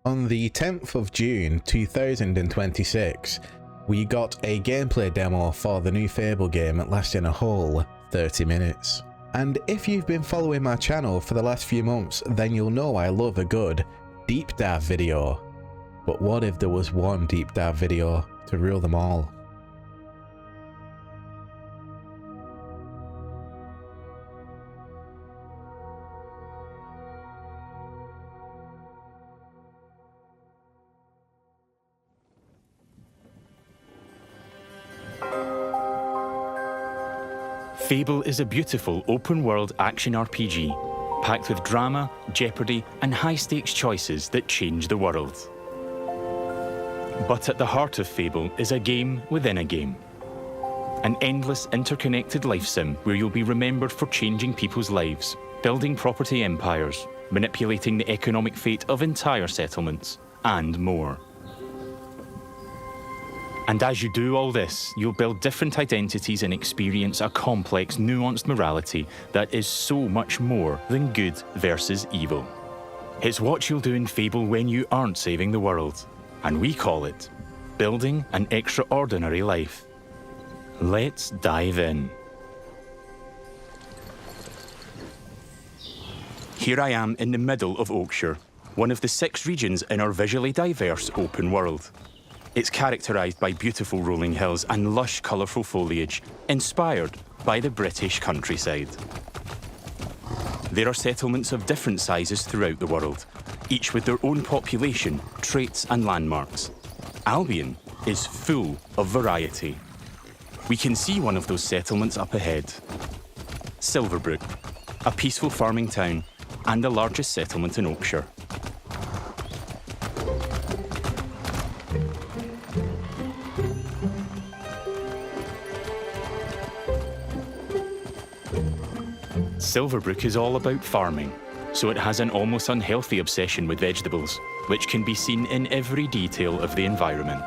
On the 10th of June 2026, we got a gameplay demo for the new Fable game lasting a whole 30 minutes. And if you've been following my channel for the last few months, then you'll know I love a good deep dive video. But what if there was one deep dive video to rule them all? Fable is a beautiful open-world action RPG, packed with drama, jeopardy, and high-stakes choices that change the world. But at the heart of Fable is a game within a game. An endless, interconnected life sim where you'll be remembered for changing people's lives, building property empires, manipulating the economic fate of entire settlements, and more. And as you do all this, you'll build different identities and experience a complex, nuanced morality that is so much more than good versus evil. It's what you'll do in Fable when you aren't saving the world, and we call it building an extraordinary life. Let's dive in. Here I am in the middle of Oakshire, one of the 6 regions in our visually diverse open world. It's characterised by beautiful rolling hills and lush, colourful foliage, inspired by the British countryside. There are settlements of different sizes throughout the world, each with their own population, traits and landmarks. Albion is full of variety. We can see one of those settlements up ahead. Silverbrook, a peaceful farming town and the largest settlement in Oakshire. Silverbrook is all about farming, so it has an almost unhealthy obsession with vegetables, which can be seen in every detail of the environment.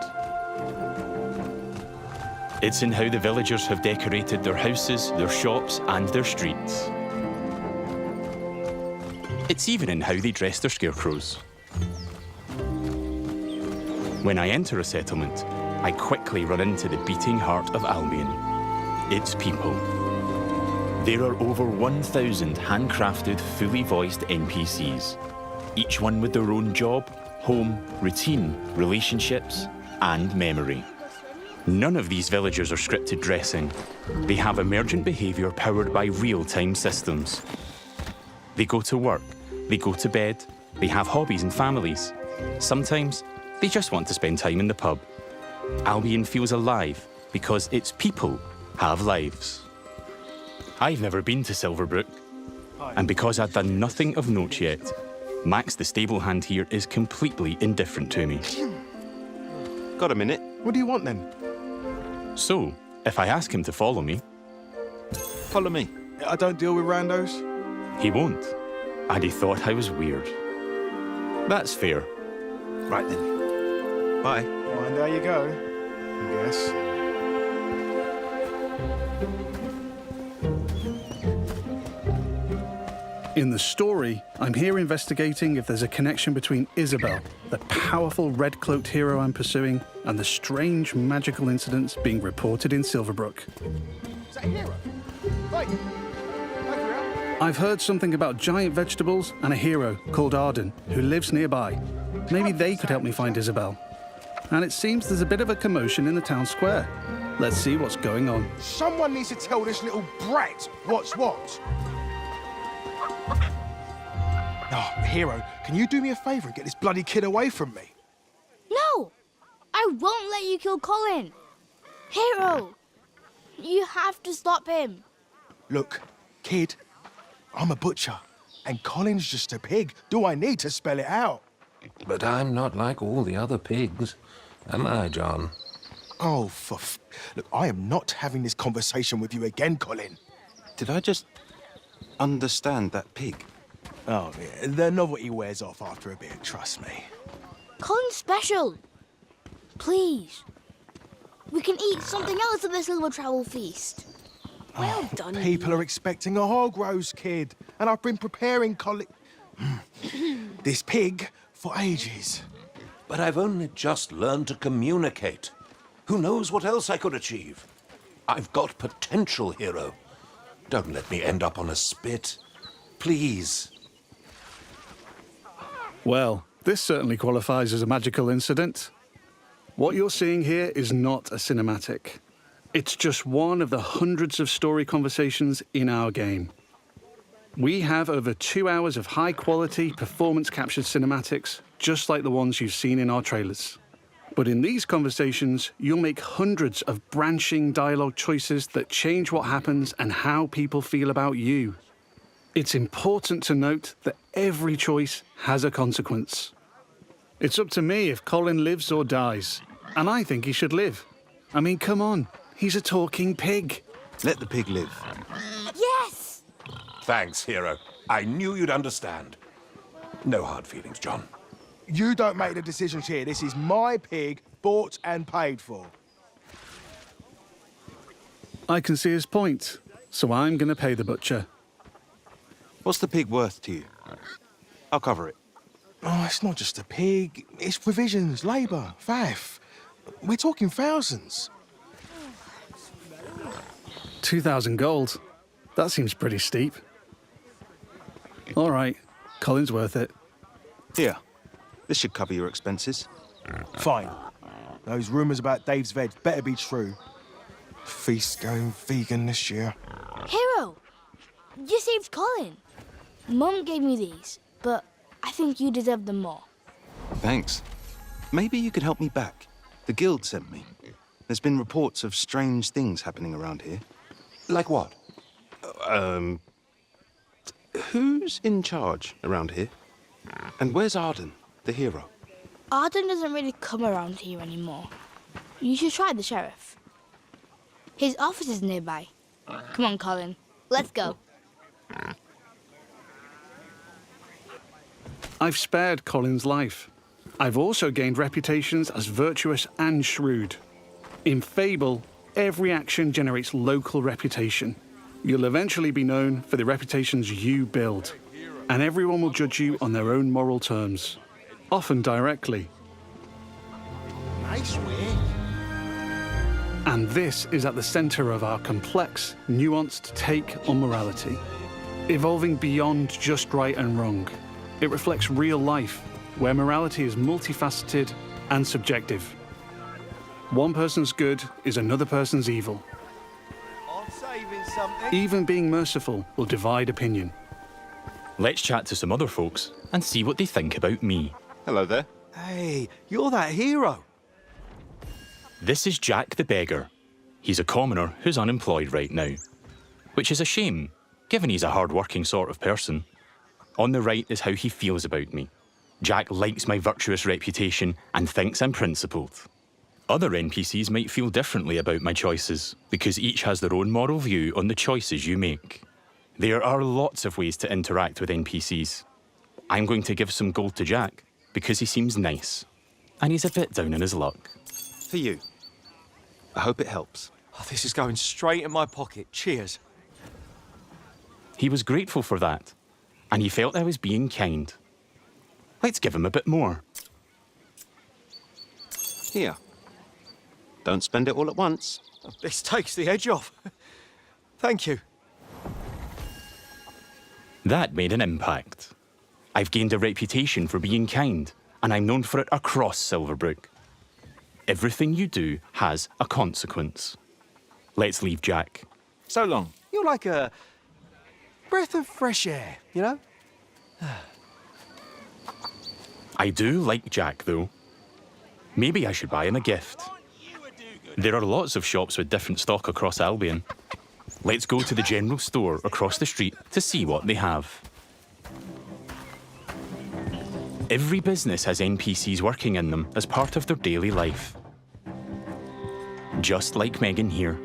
It's in how the villagers have decorated their houses, their shops, and their streets. It's even in how they dress their scarecrows. When I enter a settlement, I quickly run into the beating heart of Albion. Its people. There are over 1,000 handcrafted, fully voiced NPCs, each one with their own job, home, routine, relationships, and memory. None of these villagers are scripted dressing. They have emergent behaviour powered by real-time systems. They go to work, they go to bed, they have hobbies and families. Sometimes, they just want to spend time in the pub. Albion feels alive because its people have lives. I've never been to Silverbrook, and because I've done nothing of note yet, Max the stable hand here is completely indifferent to me. Got a minute? What do you want then? So, if I ask him to follow me... Follow me. I don't deal with randos. He won't, and he thought I was weird. That's fair. Right then. Bye. And there you go, I guess. In the story, I'm here investigating if there's a connection between Isabel, the powerful red-cloaked hero I'm pursuing, and the strange magical incidents being reported in Silverbrook. Is that a hero? Wait. I've heard something about giant vegetables and a hero called Arden, who lives nearby. Maybe they could help me find Isabel. And it seems there's a bit of a commotion in the town square. Let's see what's going on. Someone needs to tell this little brat what's what. Oh, hero, can you do me a favour and get this bloody kid away from me? No! I won't let you kill Colin! Hero! You have to stop him. Look, kid, I'm a butcher, and Colin's just a pig. Do I need to spell it out? But I'm not like all the other pigs, am I, John? Oh, Look, I am not having this conversation with you again, Colin. Did I just understand that pig? Oh, yeah, the novelty wears off after a bit, trust me. Colin's special. Please. We can eat something else at this little travel feast. Well done. People are expecting a hog roast, kid, and I've been preparing Colin. This pig for ages. But I've only just learned to communicate. Who knows what else I could achieve? I've got potential, hero. Don't let me end up on a spit. Please. Well, this certainly qualifies as a magical incident. What you're seeing here is not a cinematic. It's just one of the hundreds of story conversations in our game. We have over 2 hours of high-quality, performance-captured cinematics, just like the ones you've seen in our trailers. But in these conversations, you'll make hundreds of branching dialogue choices that change what happens and how people feel about you. It's important to note that every choice has a consequence. It's up to me if Colin lives or dies, and I think he should live. I mean, come on, he's a talking pig. Let the pig live. Yes! Thanks, hero. I knew you'd understand. No hard feelings, John. You don't make the decisions here. This is my pig, bought and paid for. I can see his point, so I'm going to pay the butcher. What's the pig worth to you? I'll cover it. Oh, it's not just a pig. It's provisions, labour, faff. We're talking thousands. 2,000 gold. That seems pretty steep. All right, Colin's worth it. Here. This should cover your expenses. Fine. Those rumours about Dave's veg better be true. Feast going vegan this year. Hero, you saved Colin. Mum gave me these, but I think you deserve them more. Thanks. Maybe you could help me back. The guild sent me. There's been reports of strange things happening around here. Like what? Who's in charge around here? And where's Arden, the hero? Arden doesn't really come around here anymore. You should try the sheriff. His office is nearby. Come on, Colin. Let's go. I've spared Colin's life. I've also gained reputations as virtuous and shrewd. In Fable, every action generates local reputation. You'll eventually be known for the reputations you build, and everyone will judge you on their own moral terms, often directly. Nice way. And this is at the center of our complex, nuanced take on morality, evolving beyond just right and wrong. It reflects real life, where morality is multifaceted and subjective. One person's good is another person's evil. I'm saving something. Even being merciful will divide opinion. Let's chat to some other folks and see what they think about me. Hello there. Hey, you're that hero. This is Jack the Beggar. He's a commoner who's unemployed right now, which is a shame, given he's a hard-working sort of person. On the right is how he feels about me. Jack likes my virtuous reputation and thinks I'm principled. Other NPCs might feel differently about my choices, because each has their own moral view on the choices you make. There are lots of ways to interact with NPCs. I'm going to give some gold to Jack, because he seems nice, and he's a bit down on his luck. For you. I hope it helps. Oh, this is going straight in my pocket. Cheers. He was grateful for that, and he felt I was being kind. Let's give him a bit more. Here. Don't spend it all at once. This takes the edge off. Thank you. That made an impact. I've gained a reputation for being kind, and I'm known for it across Silverbrook. Everything you do has a consequence. Let's leave Jack. So long. You're like a breath of fresh air, you know? I do like Jack, though. Maybe I should buy him a gift. There are lots of shops with different stock across Albion. Let's go to the general store across the street to see what they have. Every business has NPCs working in them as part of their daily life. Just like Megan here.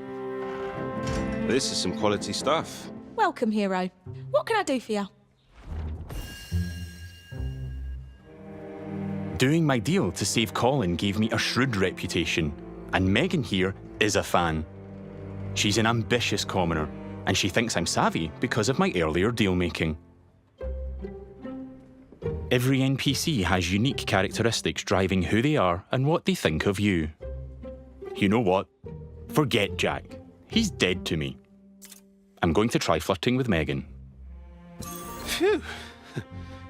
This is some quality stuff. Welcome, hero. What can I do for you? Doing my deal to save Colin gave me a shrewd reputation, and Megan here is a fan. She's an ambitious commoner, and she thinks I'm savvy because of my earlier deal-making. Every NPC has unique characteristics driving who they are and what they think of you. You know what? Forget Jack. He's dead to me. I'm going to try flirting with Megan. Phew.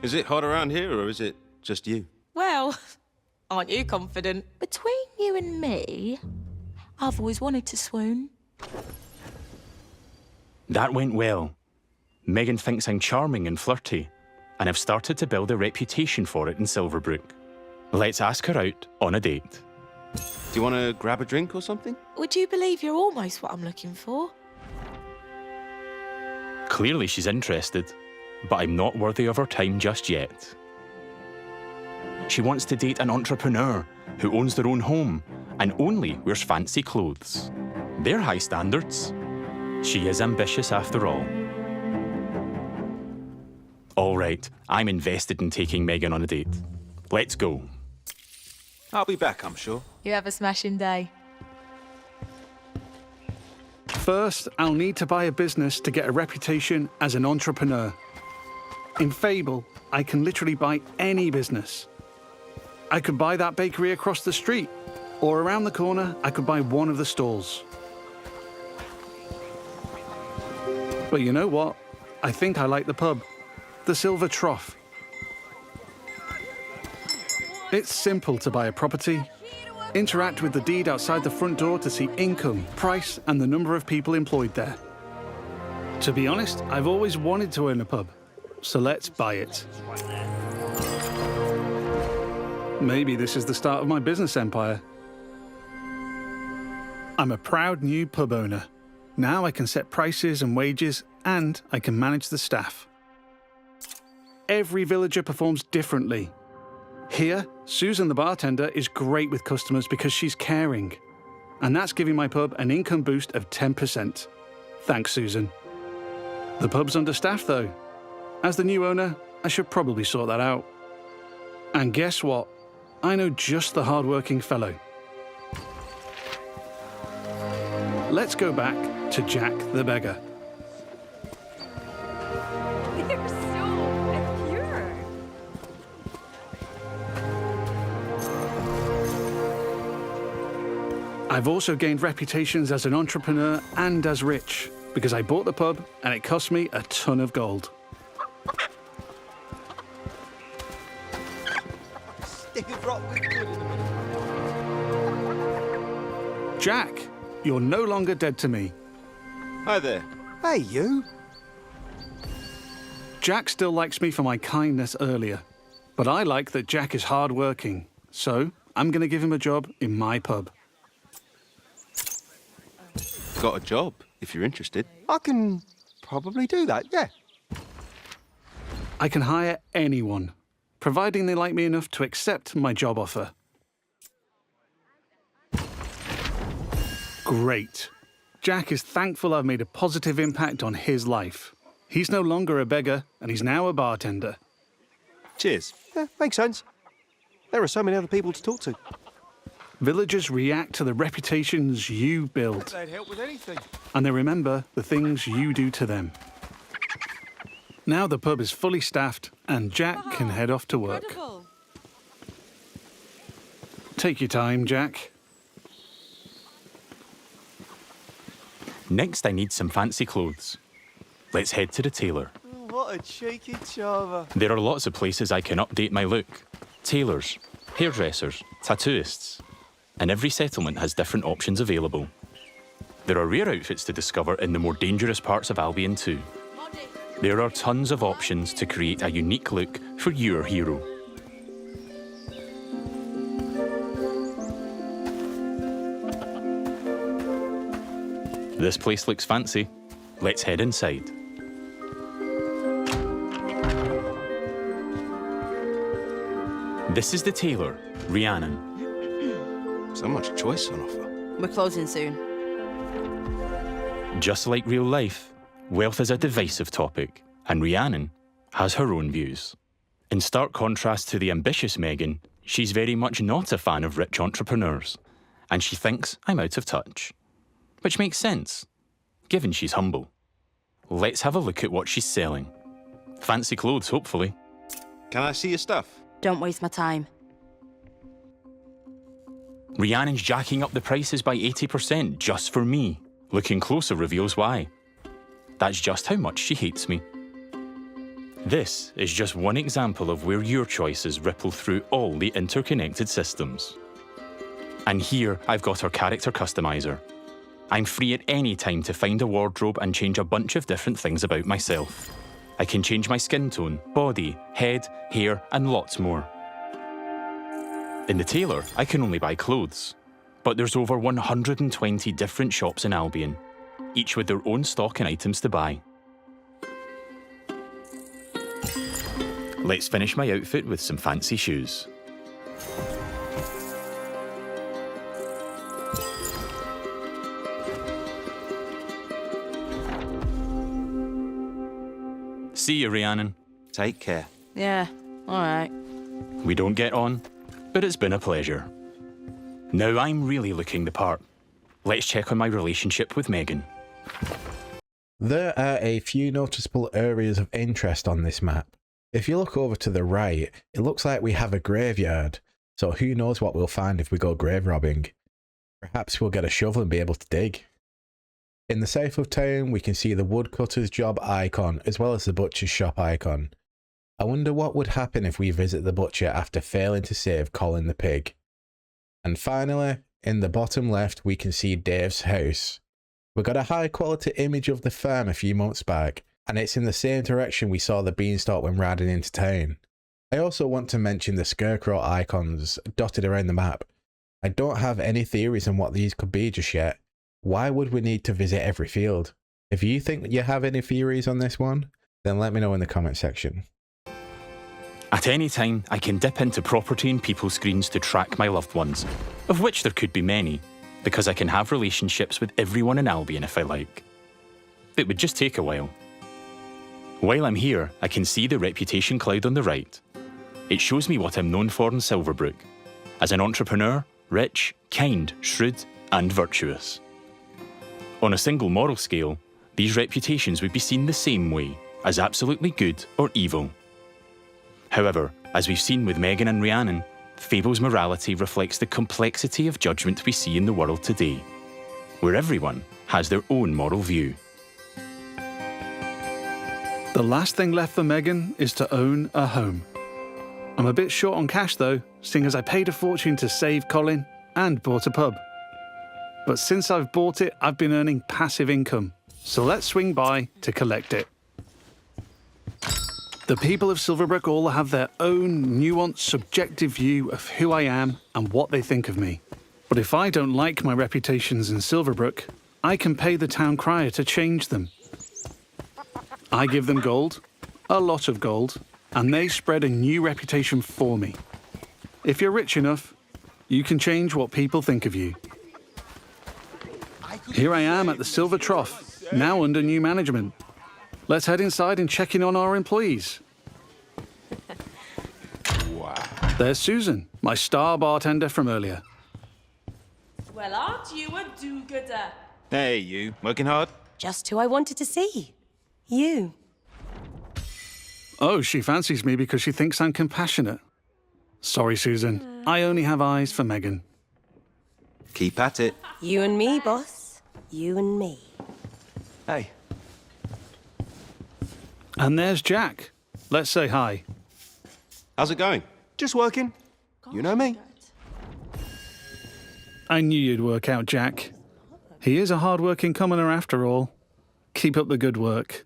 Is it hot around here, or is it just you? Well, aren't you confident? Between you and me, I've always wanted to swoon. That went well. Megan thinks I'm charming and flirty, and I've started to build a reputation for it in Silverbrook. Let's ask her out on a date. Do you want to grab a drink or something? Would you believe you're almost what I'm looking for? Clearly she's interested, but I'm not worthy of her time just yet. She wants to date an entrepreneur who owns their own home and only wears fancy clothes. They're high standards. She is ambitious after all. All right, I'm invested in taking Megan on a date. Let's go. I'll be back, I'm sure. You have a smashing day. First, I'll need to buy a business to get a reputation as an entrepreneur. In Fable, I can literally buy any business. I could buy that bakery across the street, or around the corner, I could buy one of the stalls. But you know what? I think I like the pub, the Silver Trough. It's simple to buy a property. Interact with the deed outside the front door to see income, price, and the number of people employed there. To be honest, I've always wanted to own a pub, so let's buy it. Maybe this is the start of my business empire. I'm a proud new pub owner. Now I can set prices and wages, and I can manage the staff. Every villager performs differently. Here, Susan the bartender is great with customers because she's caring. And that's giving my pub an income boost of 10%. Thanks, Susan. The pub's understaffed though. As the new owner, I should probably sort that out. And guess what? I know just the hard-working fellow. Let's go back to Jack the beggar. You're so pure. I've also gained reputations as an entrepreneur and as rich, because I bought the pub and it cost me a ton of gold. Jack, you're no longer dead to me. Hi there. Hey, you. Jack still likes me for my kindness earlier, but I like that Jack is hard-working, so I'm going to give him a job in my pub. Got a job, if you're interested. I can probably do that, yeah. I can hire anyone, providing they like me enough to accept my job offer. Great. Jack is thankful I've made a positive impact on his life. He's no longer a beggar, and he's now a bartender. Cheers. Yeah, makes sense. There are so many other people to talk to. Villagers react to the reputations you build, They'd help with anything. and they remember the things you do to them. Now the pub is fully staffed, and Jack can head off to work. Incredible. Take your time, Jack. Next, I need some fancy clothes. Let's head to the tailor. What a cheeky charmer. There are lots of places I can update my look. Tailors, hairdressers, tattooists. And every settlement has different options available. There are rare outfits to discover in the more dangerous parts of Albion too. There are tons of options to create a unique look for your hero. This place looks fancy. Let's head inside. This is the tailor, Rhiannon. So much choice on offer. We're closing soon. Just like real life, wealth is a divisive topic, and Rhiannon has her own views. In stark contrast to the ambitious Megan, she's very much not a fan of rich entrepreneurs, and she thinks I'm out of touch. Which makes sense, given she's humble. Let's have a look at what she's selling. Fancy clothes, hopefully. Can I see your stuff? Don't waste my time. Rhiannon's jacking up the prices by 80% just for me. Looking closer reveals why. That's just how much she hates me. This is just one example of where your choices ripple through all the interconnected systems. And here I've got our character customizer. I'm free at any time to find a wardrobe and change a bunch of different things about myself. I can change my skin tone, body, head, hair, and lots more. In the tailor, I can only buy clothes. But there's over 120 different shops in Albion, each with their own stock and items to buy. Let's finish my outfit with some fancy shoes. See you, Rhiannon. Take care. Yeah, all right. We don't get on, but it's been a pleasure. Now I'm really looking the part. Let's check on my relationship with Megan. There are a few noticeable areas of interest on this map. If you look over to the right, it looks like we have a graveyard, so who knows what we'll find if we go grave robbing. Perhaps we'll get a shovel and be able to dig. In the south of town, we can see the woodcutter's job icon as well as the butcher's shop icon. I wonder what would happen if we visit the butcher after failing to save Colin the pig. And finally, in the bottom left, we can see Dave's house. We got a high quality image of the farm a few months back, and it's in the same direction we saw the beanstalk when riding into town. I also want to mention the scarecrow icons dotted around the map. I don't have any theories on what these could be just yet. Why would we need to visit every field? If you think you have any theories on this one, then let me know in the comment section. At any time, I can dip into property and people screens to track my loved ones, of which there could be many, because I can have relationships with everyone in Albion if I like. It would just take a while. While I'm here, I can see the reputation cloud on the right. It shows me what I'm known for in Silverbrook, as an entrepreneur, rich, kind, shrewd, and virtuous. On a single moral scale, these reputations would be seen the same way, as absolutely good or evil. However, as we've seen with Megan and Rhiannon, Fable's morality reflects the complexity of judgment we see in the world today, where everyone has their own moral view. The last thing left for Megan is to own a home. I'm a bit short on cash though, seeing as I paid a fortune to save Colin and bought a pub. But since I've bought it, I've been earning passive income, so let's swing by to collect it. The people of Silverbrook all have their own nuanced, subjective view of who I am and what they think of me. But if I don't like my reputations in Silverbrook, I can pay the town crier to change them. I give them gold, a lot of gold, and they spread a new reputation for me. If you're rich enough, you can change what people think of you. Here I am at the Silver Trough, now under new management. Let's head inside and check in on our employees. Wow. There's Susan, my star bartender from earlier. Well, aren't you a do-gooder? Hey, you. Working hard? Just who I wanted to see. You. Oh, she fancies me because she thinks I'm compassionate. Sorry, Susan. I only have eyes for Megan. Keep at it. You and me, boss. You and me. Hey. And there's Jack. Let's say hi. How's it going? Just working. You know me. I knew you'd work out, Jack. He is a hard-working commoner after all. Keep up the good work.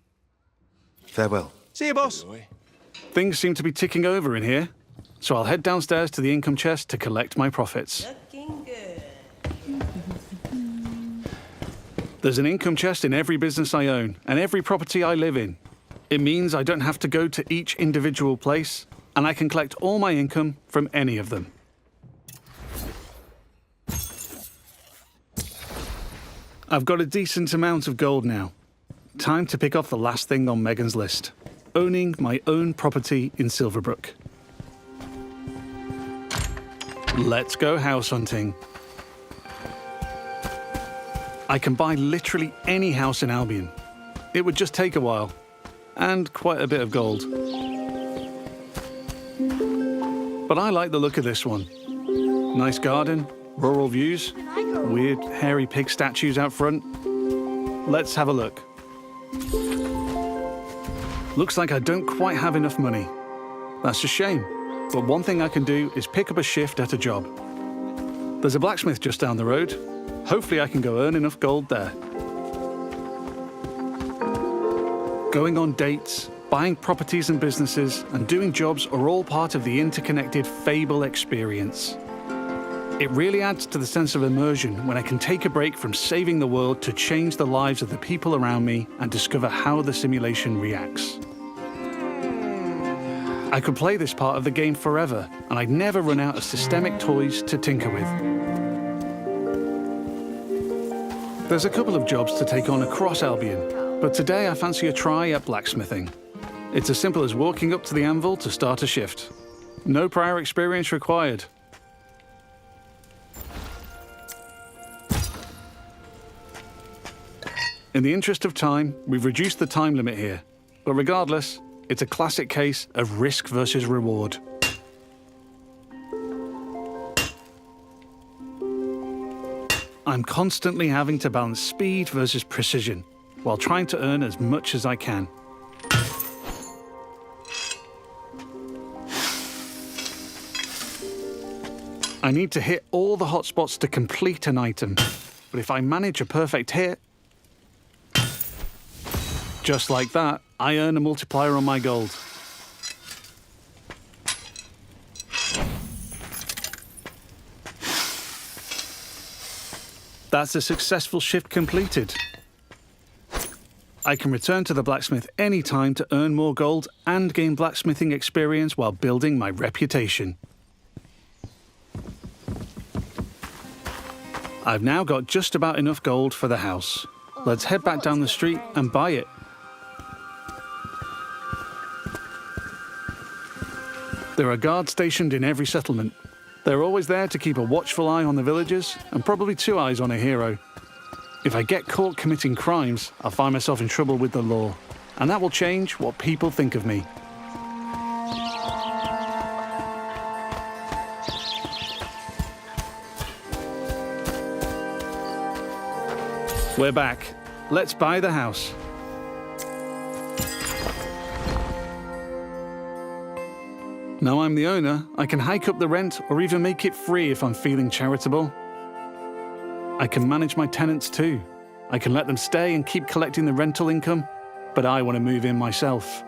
Farewell. See you, boss. Things seem to be ticking over in here, so I'll head downstairs to the income chest to collect my profits. Looking good. There's an income chest in every business I own and every property I live in. It means I don't have to go to each individual place, and I can collect all my income from any of them. I've got a decent amount of gold now. Time to pick off the last thing on Megan's list. Owning my own property in Silverbrook. Let's go house hunting. I can buy literally any house in Albion. It would just take a while, and quite a bit of gold. But I like the look of this one. Nice garden, rural views, weird hairy pig statues out front. Let's have a look. Looks like I don't quite have enough money. That's a shame, but one thing I can do is pick up a shift at a job. There's a blacksmith just down the road. Hopefully I can go earn enough gold there. Going on dates, buying properties and businesses, and doing jobs are all part of the interconnected Fable experience. It really adds to the sense of immersion when I can take a break from saving the world to change the lives of the people around me and discover how the simulation reacts. I could play this part of the game forever, and I'd never run out of systemic toys to tinker with. There's a couple of jobs to take on across Albion, but today I fancy a try at blacksmithing. It's as simple as walking up to the anvil to start a shift. No prior experience required. In the interest of time, we've reduced the time limit here, but regardless, it's a classic case of risk versus reward. I'm constantly having to balance speed versus precision, while trying to earn as much as I can. I need to hit all the hotspots to complete an item, but if I manage a perfect hit, just like that, I earn a multiplier on my gold. That's a successful shift completed. I can return to the blacksmith anytime to earn more gold and gain blacksmithing experience while building my reputation. I've now got just about enough gold for the house. Let's head back down the street and buy it. There are guards stationed in every settlement. They're always there to keep a watchful eye on the villagers, and probably 2 eyes on a hero. If I get caught committing crimes, I'll find myself in trouble with the law, and that will change what people think of me. We're back. Let's buy the house. Now I'm the owner, I can hike up the rent or even make it free if I'm feeling charitable. I can manage my tenants too. I can let them stay and keep collecting the rental income, but I want to move in myself,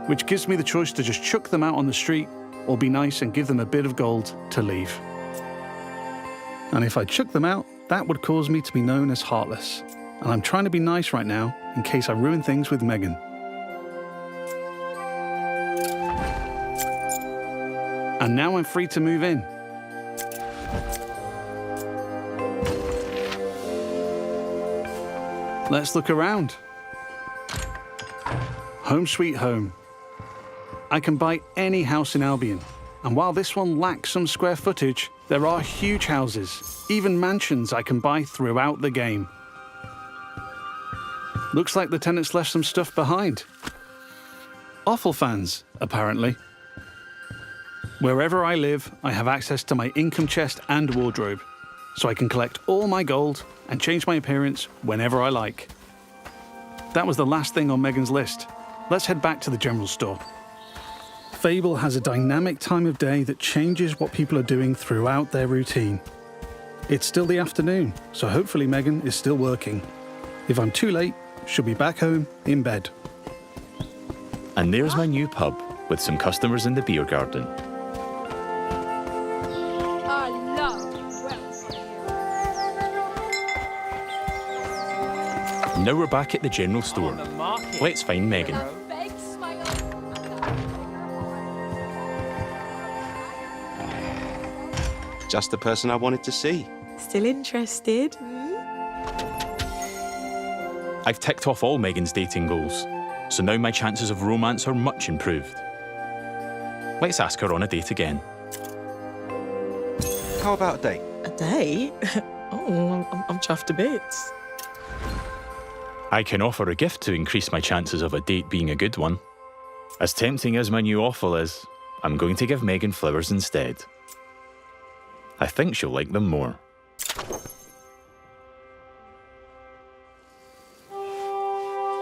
which gives me the choice to just chuck them out on the street or be nice and give them a bit of gold to leave. And if I chuck them out, that would cause me to be known as heartless. And I'm trying to be nice right now in case I ruin things with Megan. And now I'm free to move in. Let's look around. Home sweet home. I can buy any house in Albion. And while this one lacks some square footage, there are huge houses, even mansions I can buy throughout the game. Looks like the tenants left some stuff behind. Awful fans, apparently. Wherever I live, I have access to my income chest and wardrobe, so I can collect all my gold and change my appearance whenever I like. That was the last thing on Megan's list. Let's head back to the general store. Fable has a dynamic time of day that changes what people are doing throughout their routine. It's still the afternoon, so hopefully Megan is still working. If I'm too late, she'll be back home in bed. And there's my new pub with some customers in the beer garden. Now we're back at the general store. Let's find Megan. Just the person I wanted to see. Still interested? I've ticked off all Megan's dating goals, so now my chances of romance are much improved. Let's ask her on a date again. How about a date? A date? Oh, I'm chuffed to bits. I can offer a gift to increase my chances of a date being a good one. As tempting as my new offer is, I'm going to give Megan flowers instead. I think she'll like them more.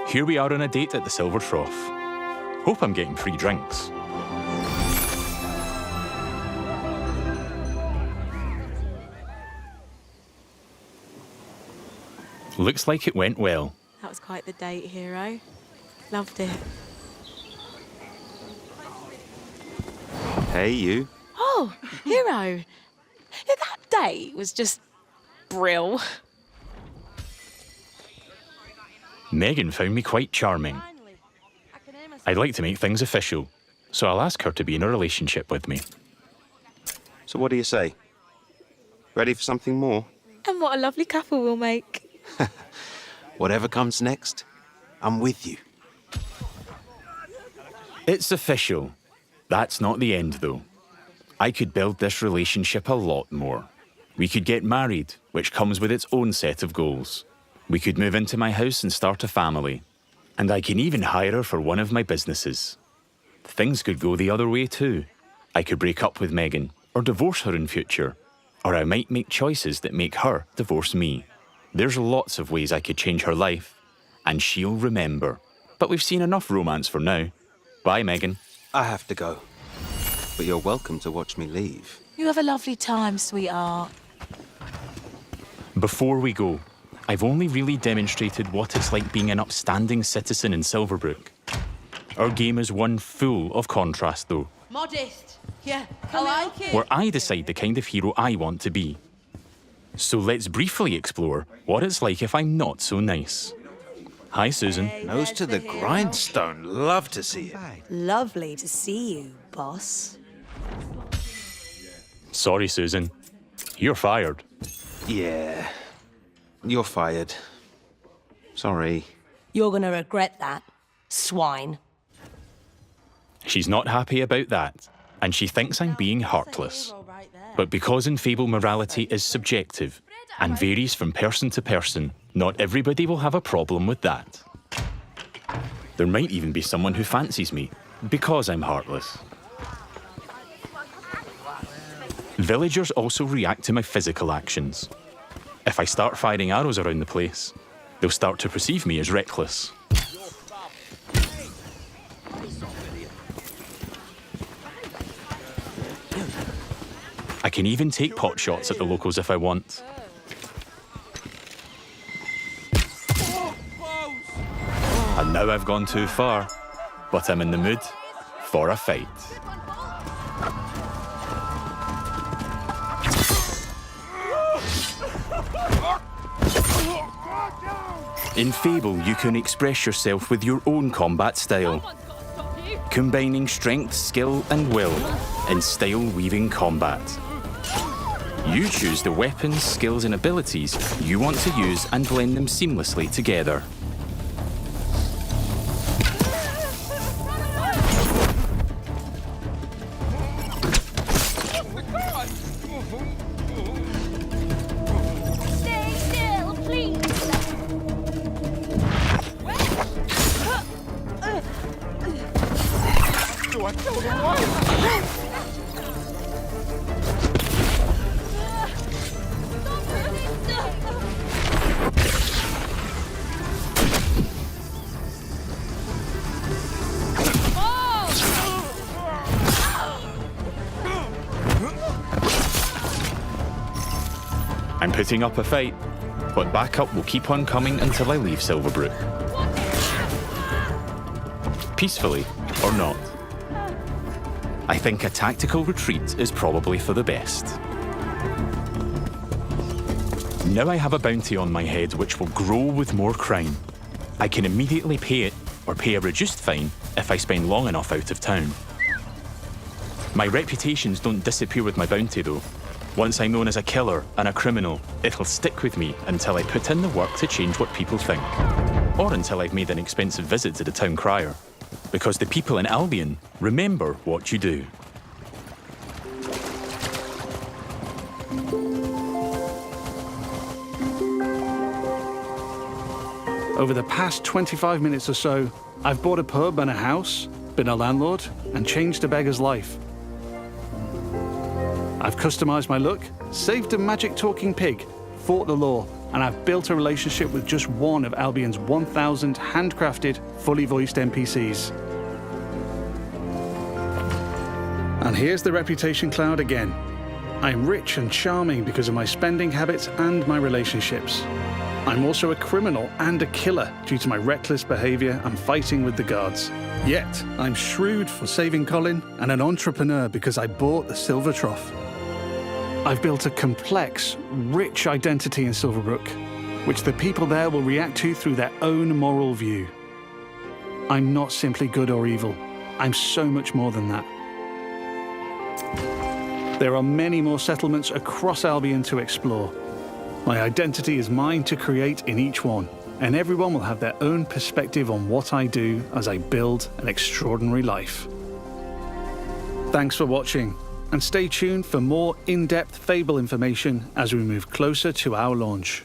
Here we are on a date at the Silver Trough. Hope I'm getting free drinks. Looks like it went well. That was quite the date, hero. Loved it. Hey, you. Oh, hero. That date was just brill. Megan found me quite charming. I'd like to make things official, so I'll ask her to be in a relationship with me. So what do you say? Ready for something more? And what a lovely couple we'll make. Whatever comes next, I'm with you. It's official. That's not the end, though. I could build this relationship a lot more. We could get married, which comes with its own set of goals. We could move into my house and start a family. And I can even hire her for one of my businesses. Things could go the other way too. I could break up with Megan, or divorce her in future. Or I might make choices that make her divorce me. There's lots of ways I could change her life. And she'll remember. But we've seen enough romance for now. Bye, Megan. I have to go. But you're welcome to watch me leave. You have a lovely time, sweetheart. Before we go, I've only really demonstrated what it's like being an upstanding citizen in Silverbrook. Our game is one full of contrast, though. Modest. Yeah, I like it. Where I decide the kind of hero I want to be. So let's briefly explore what it's like if I'm not so nice. Hi, Susan. Nose to the grindstone. Love to see it. Lovely to see you, boss. Sorry, Susan. You're fired. Yeah. You're fired. Sorry. You're gonna regret that, swine. She's not happy about that, and she thinks I'm being heartless. But because in Fable morality is subjective and varies from person to person, not everybody will have a problem with that. There might even be someone who fancies me because I'm heartless. Villagers also react to my physical actions. If I start firing arrows around the place, they'll start to perceive me as reckless. I can even take pot shots at the locals if I want. And now I've gone too far, but I'm in the mood for a fight. In Fable, you can express yourself with your own combat style, combining strength, skill, and will in style-weaving combat. You choose the weapons, skills, and abilities you want to use and blend them seamlessly together. Stay still, please. Do I kill the wife? I'm putting up a fight, but backup will keep on coming until I leave Silverbrook. Peacefully or not. I think a tactical retreat is probably for the best. Now I have a bounty on my head which will grow with more crime. I can immediately pay it or pay a reduced fine if I spend long enough out of town. My reputations don't disappear with my bounty though. Once I'm known as a killer and a criminal, it'll stick with me until I put in the work to change what people think. Or until I've made an expensive visit to the town crier. Because the people in Albion remember what you do. Over the past 25 minutes or so, I've bought a pub and a house, been a landlord, and changed a beggar's life. I've customized my look, saved a magic talking pig, fought the law, and I've built a relationship with just one of Albion's 1,000 handcrafted, fully voiced NPCs. And here's the reputation cloud again. I'm rich and charming because of my spending habits and my relationships. I'm also a criminal and a killer due to my reckless behavior and fighting with the guards. Yet, I'm shrewd for saving Colin and an entrepreneur because I bought the Silver Trough. I've built a complex, rich identity in Silverbrook, which the people there will react to through their own moral view. I'm not simply good or evil. I'm so much more than that. There are many more settlements across Albion to explore. My identity is mine to create in each one, and everyone will have their own perspective on what I do as I build an extraordinary life. Thanks for watching, and stay tuned for more in-depth Fable information as we move closer to our launch.